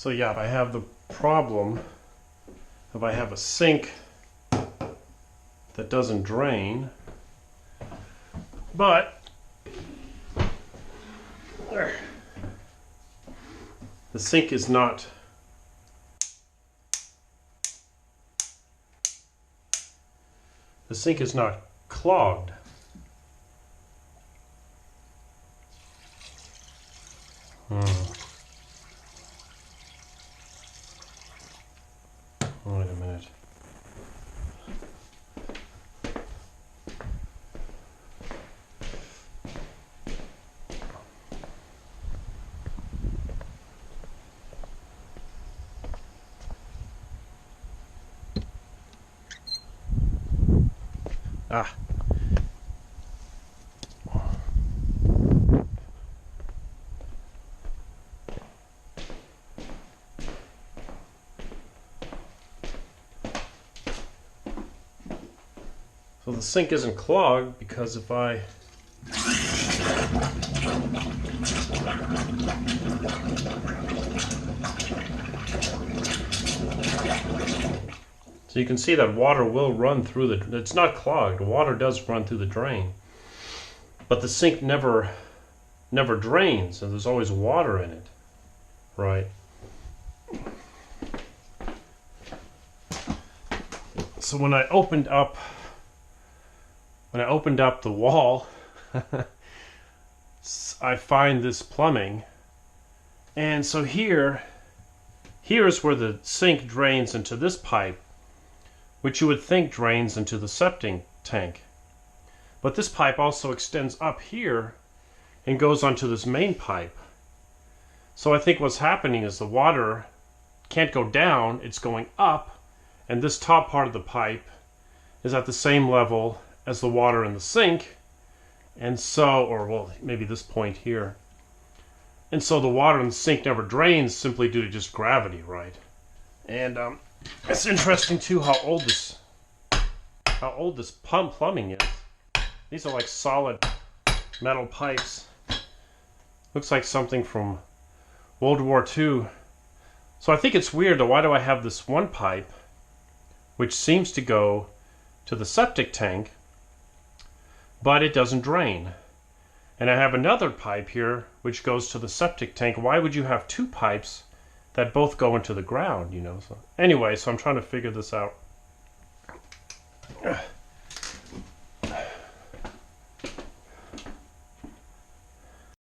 So yeah, I have the problem if I have a sink that doesn't drain, but the sink is not clogged. Wait a minute. Ah. So the sink isn't clogged because if I so you can see that water will run through the, it's not clogged, water does run through the drain, but the sink never drains, and there's always water in it, right? So when I opened up the wall, I find this plumbing, and so here's where the sink drains into this pipe, which you would think drains into the septic tank. But this pipe also extends up here and goes onto this main pipe. So I think what's happening is the water can't go down, it's going up, and this top part of the pipe is at the same level as the water in the sink, and so, or well, maybe this point here. And so the water in the sink never drains simply due to just gravity, right? And it's interesting too how old this plumbing is. These are like solid metal pipes. Looks like something from World War II. So I think it's weird though, why do I have this one pipe which seems to go to the septic tank, but it doesn't drain? And I have another pipe here which goes to the septic tank. Why would you have two pipes that both go into the ground, you know? So anyway, so I'm trying to figure this out.